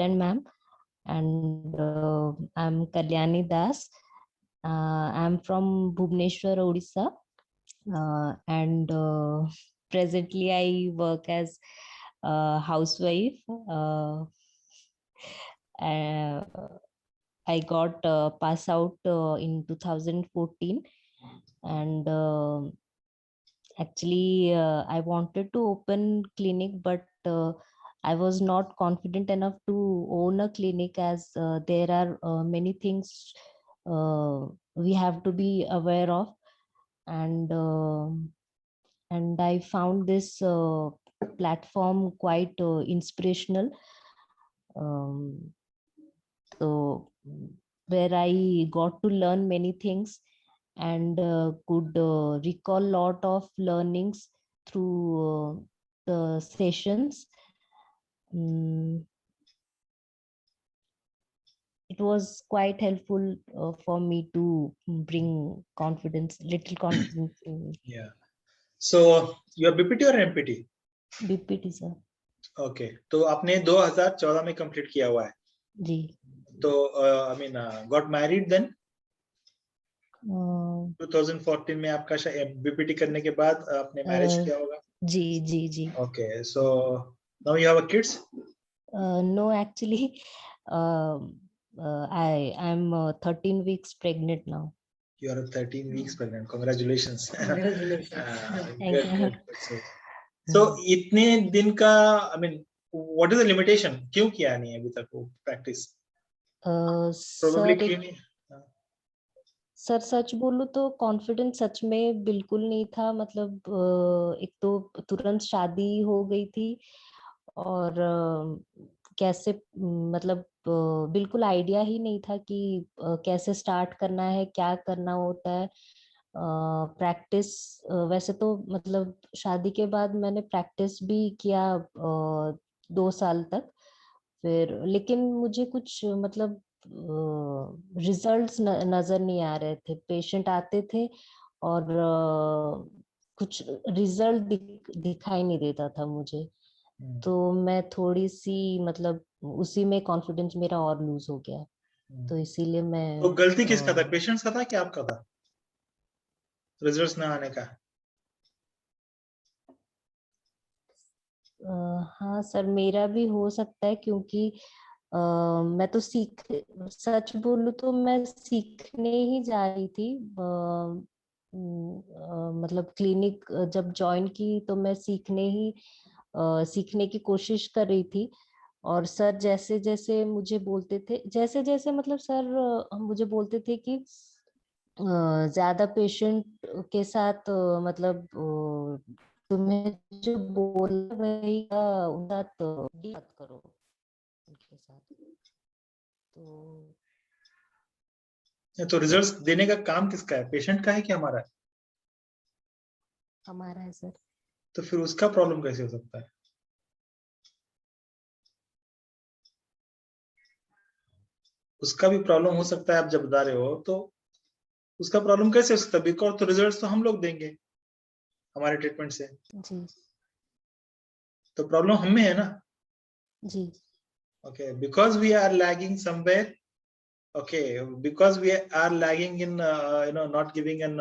and ma'am. And I'm Kalyani Das. I'm from Bhubaneswar, Odisha. And presently I work as a housewife. Uh, I got pass out in 2014, and actually I wanted to open clinic, but I was not confident enough to own a clinic, as there are many things we have to be aware of. And I found this platform quite inspirational. um, so where I got to learn many things, and could recall lot of learnings through the sessions. Mm, it was quite helpful for me to bring little confidence in Yeah. So you are BPT or MPT? BPT, sir. Okay. तो आपने 2014 में complete किया हुआ है. जी. तो I mean got married then? 2014 में आपका BPT करने के बाद आपने मैरिज किया होगा. जी जी जी. Okay. So now you have a kids? No, actually, I'm 13 weeks pregnant now. You are 13 weeks pregnant. Congratulations. Congratulations. Thank Good, you. good. So इतने दिन का I mean what is the limitation? क्यों किया नहीं अभी तक वो practice? Probably सर सच बोलूं तो कॉन्फिडेंस सच में बिल्कुल नहीं था. मतलब एक तो तुरंत शादी हो गई थी, और कैसे मतलब बिल्कुल आइडिया ही नहीं था कि कैसे स्टार्ट करना है, क्या करना होता है. प्रैक्टिस वैसे तो मतलब शादी के बाद मैंने प्रैक्टिस भी किया 2 साल तक. फिर लेकिन मुझे कुछ मतलब रिजल्ट्स नजर नहीं आ रहे थे. पेशेंट आते थे और कुछ रिजल्ट दिखाई नहीं देता था मुझे. तो मैं थोड़ी सी मतलब उसी में कॉन्फिडेंस मेरा और लूज हो गया. तो इसीलिए मैं. तो गलती किसका था? पेशेंट्स का था कि आपका था रिजल्ट्स ना आने का? हाँ सर, मेरा भी हो सकता है, क्योंकि मैं तो सच बोलूं तो मैं सीखने ही जा रही थी. मतलब क्लिनिक जब ज्वाइन की तो मैं सीखने की कोशिश कर रही थी. और सर जैसे जैसे मुझे बोलते थे, जैसे जैसे मतलब सर मुझे बोलते थे कि ज्यादा पेशेंट के साथ मतलब तुम्हें जो बोला वही उनका बात करो उनके साथ. तो रिजल्ट्स देने का काम किसका है? पेशेंट का है कि हमारा है? हमारा है सर. तो फिर उसका प्रॉब्लम कैसे हो सकता है? उसका भी प्रॉब्लम हो सकता है. आप जब बता रहे हो तो उसका प्रॉब्लम कैसे हो सकता है? बिकॉज तो रिजल्ट्स तो हम लोग देंगे हमारे ट्रीटमेंट से. जी. तो प्रॉब्लम हम में है ना. जी. Okay, because we are lagging somewhere. Okay, because we are lagging in not giving an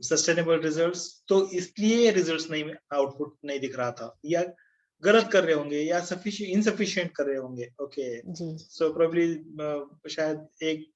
sustainable results. तो इसलिए रिजल्ट्स नहीं, आउटपुट नहीं दिख रहा था, या गलत कर रहे होंगे, या insufficient कर रहे होंगे. Okay, so probably शायद एक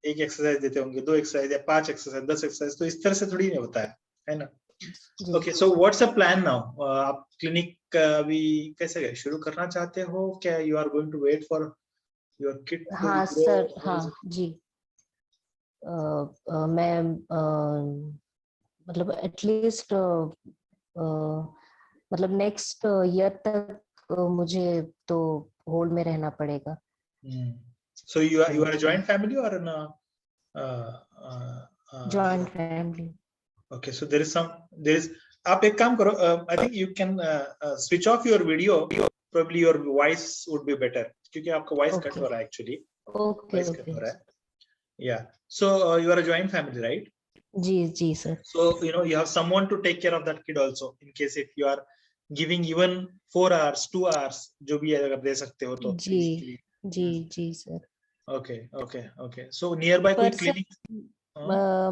एक्सरसाइज देते होंगे, 2 एक्सरसाइज या 5 एक्सरसाइज, 10 एक्सरसाइज. तो इस तरह से थोड़ी नहीं होता है ना. Okay, so what's the plan now? आप क्लिनिक अभी कैसे शुरू करना चाहते हो? क्या you are going to wait for your kid? हाँ सर, हाँ जी. मैं मतलब एटलीस्ट मतलब नेक्स्ट ईयर तक मुझे तो होल्ड में रहना पड़ेगा. So you are a joint family or an joint family? Okay, so there is आप एक काम करो. I think you can switch off your video. Probably your voice would be better, क्योंकि आपका voice कट हो रहा है actually. Okay. कट हो रहा है. Yeah. So you are a joint family, right? जी sir. So you have someone to take care of that kid also, in case if you are giving even 4 hours 2 hours जो भी अगर दे सकते हो तो जी basically. जी sir. Okay okay okay so nearby कोई पर सर क्लिनिक?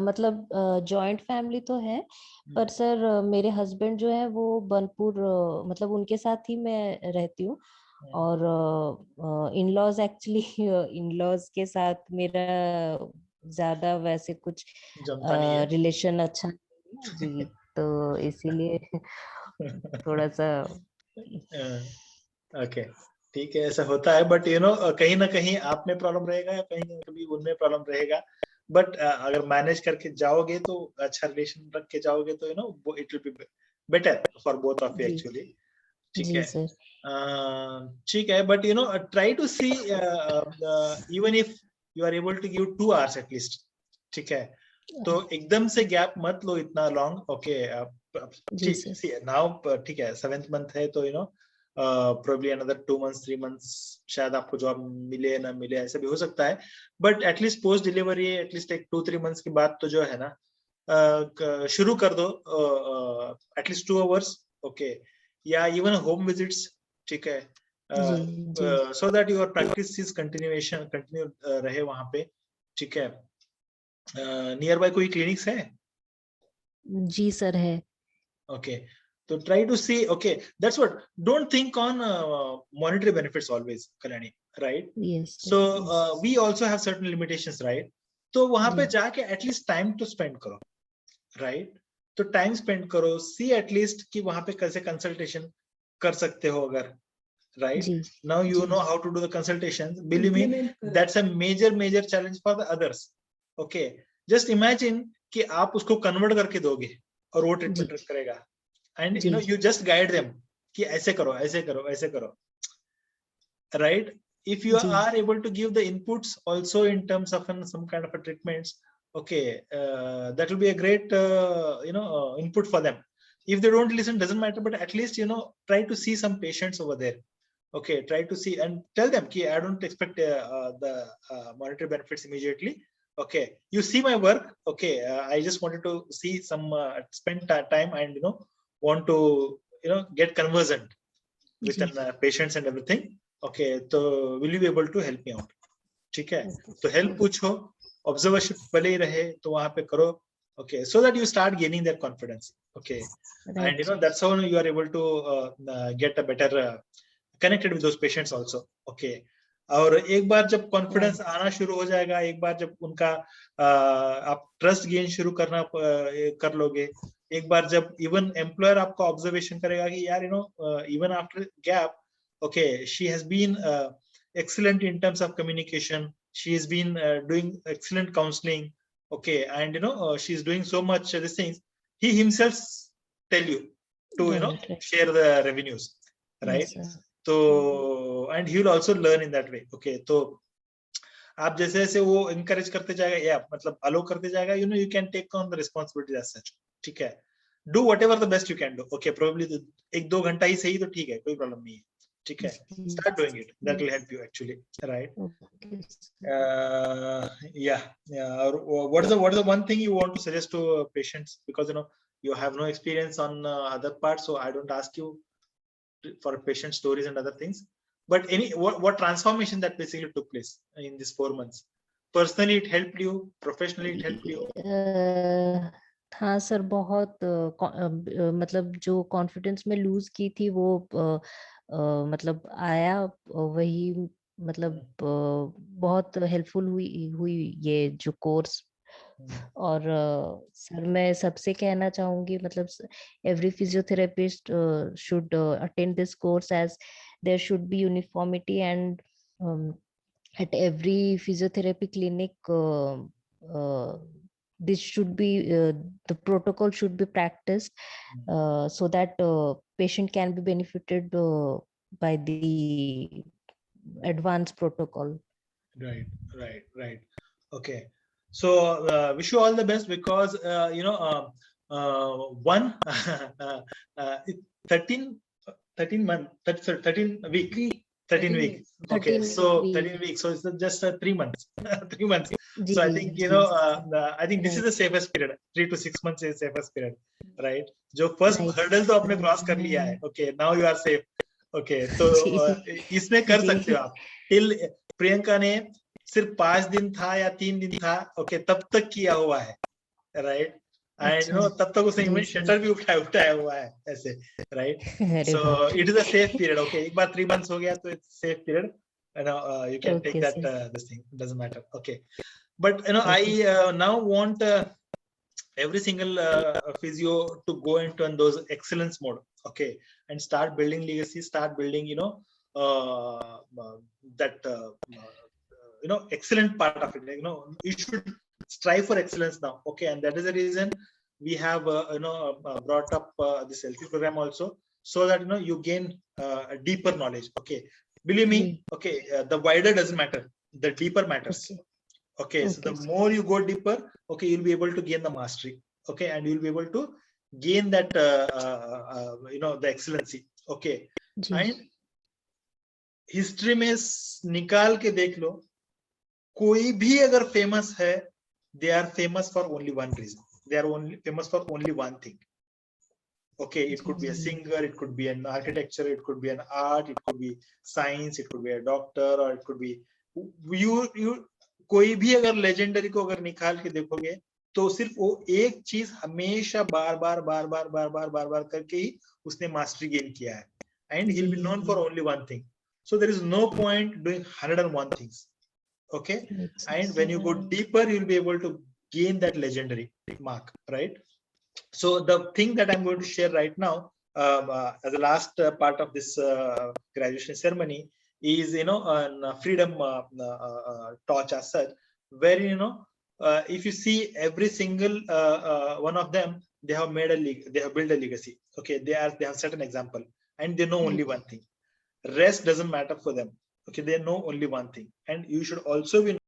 मतलब जॉइंट फैमिली तो है, पर सर मेरे हस्बैंड जो है वो बनपुर, मतलब उनके साथ ही मैं रहती हूँ। और in laws actually in laws के साथ मेरा ज्यादा वैसे कुछ जमता नहीं है। रिलेशन अच्छा नहीं है जी, तो इसीलिए थोड़ा सा ओके ठीक है, ऐसा होता है, बट यू नो कहीं ना कहीं आप में प्रॉब्लम रहेगा या कहीं ना कहीं उनमें प्रॉब्लम रहेगा, बट अगर मैनेज करके जाओगे तो अच्छा रिलेशन रख के जाओगे तो you know it will be better for both of you जी एक्चुअली। ठीक जी है। सर। ठीक है, but you know try to see even if you are able to give 2 hours at least. ठीक है, तो एकदम से गैप मत लो इतना लॉन्ग। ओके जी ठीक सर। सी नाउ ठीक है, 7th month है तो you no probably another 2 months 3 months शायद आपको जॉब मिले ना मिले, ऐसा भी हो सकता है, but at least post delivery at least एक 2-3 months के बाद तो जो है ना शुरू कर दो एटलीस्ट 2 hours। ओके, या इवन होम विजिट्स। ठीक है, जी जी so that your practice is continue रहे वहां पे। ठीक है, नियर बाय कोई क्लिनिक्स है? जी सर है। Okay, so try to see. Okay, that's what. Don't think on monetary benefits always, Kalyani, right? Yes So yes we also have certain limitations, right? तो वहां जी पे जाके एटलीस्ट टाइम तो spend करो, right? तो time spend करो, सी at least कि वहां पे कैसे कंसल्टेशन कर सकते हो अगर, right? जी Now you जी know how to do the consultations. Believe me, that's a major challenge for the others. Okay, just imagine कि आप उसको कन्वर्ट करके दोगे और वो जी ट्रीटमेंट करेगा, and you जी know you just guide them कि ऐसे करो ऐसे करो ऐसे करो, right? If you ji are able to give the inputs also in terms of some kind of a treatments, okay, that will be a great input for them. If they don't listen, doesn't matter, but at least you know try to see some patients over there. Okay, try to see and tell them ki I don't expect the monetary benefits immediately. Okay, you see my work. Okay, I just wanted to see some spend time and you know want to you know get conversant with ji patients and everything. Okay, so will you be able to help me out? ठीक है, तो help पूछो, observation भले ही रहे तो वहां पे करो। Okay, so that you start gaining their confidence. Okay, and you right know that's how you are able to get a better connected with those patients also. Okay, और एक बार जब कॉन्फिडेंस राइट आना शुरू हो जाएगा, एक बार जब उनका आप ट्रस्ट गेन शुरू करना कर लोगे, एक बार जब इवन एम्प्लॉयर आपका ऑब्जर्वेशन करेगा कि यार you know even after gap, okay, she has been excellent in terms of communication, she has been doing excellent counseling. Okay, and you know she's doing so much these things, he himself tell you to you know right right share the revenues, right? Yes sir. तो and he will also learn in that way. Okay, तो आप जैसे जैसे वो encourage करते जाएगा या मतलब allow करते जाएगा, you know you can take on the responsibility as such. ठीक है, do whatever the best you can do. Okay, probably एक दो घंटा ही सही तो ठीक है, कोई प्रॉब्लम नहीं है। ठीक है, start doing it, that will help you actually, right? Okay Yeah. Or what is the one thing you want to suggest to patients, because you know you have no experience on other parts, so I don't ask you for patient stories and other things, but what transformation that basically took place in these 4 months? Personally it helped you, professionally it helped you? हाँ sir, बहुत मतलब जो confidence में loose की थी वो मतलब आया वही, मतलब बहुत हेल्पफुल हुई हुई ये जो कोर्स। और सर मैं सबसे कहना चाहूंगी, मतलब every physiotherapist should attend this course, as there should be uniformity and at every physiotherapy clinic this should be the protocol should be practiced so that patient can be benefited by the advanced protocol. Right. Okay, so wish you all the best, because you know one 13 month 13 week 13 week. Okay, 13 so week. 13 weeks, so it's just 3 months 3 months. So I think, I think this is Right. the safest period. 3 to 6 months is safest period, right? जो first Right. hurdle तो आपने cross कर लिया है, okay, now you are safe, okay, तो इसमें कर सकते हो आप. Till प्रियंका ने सिर्फ 5 दिन था या 3 दिन था, okay, तब तक किया हुआ है, right? And तब तक उसने इवन शटर भी उठाया हुआ है ऐसे, right? So it is a safe period, okay. एक बार 3 months हो गया तो it's safe period, you can take that this thing, doesn't matter, okay. But I now want every single physio to go into those excellence mode, okay, and start building legacy, start building that excellent part of it. You should strive for excellence now, okay, and that is the reason we have brought up this LP program also, so that you gain a deeper knowledge, okay. Believe me, okay, the wider doesn't matter, the deeper matters. Okay, so the more you go deeper, okay, you'll be able to gain the mastery, okay, and you'll be able to gain that the excellency, okay. And history में निकाल के देख लो, कोई भी अगर famous है, they are famous for only one reason. They are only famous for only one thing. Okay, it could be a singer, it could be an architecture, it could be an art, it could be science, it could be a doctor, or it could be you कोई भी अगर legendary को अगर निकाल के देखोगे तो सिर्फ वो एक चीज हमेशा बार बार करके ही उसने मास्टरी गेन किया है, and he'll be known for only one thing. So there is no point doing 101 things, okay. And when you go deeper, you'll be able to gain that legendary mark, right? So the thing that I'm going to share right now as the last part of this graduation ceremony is freedom torch as such, where if you see every single one of them, they have made they have built a legacy, okay. They have set an example, and they know only one thing. Rest doesn't matter for them, okay. They know only one thing, and you should also be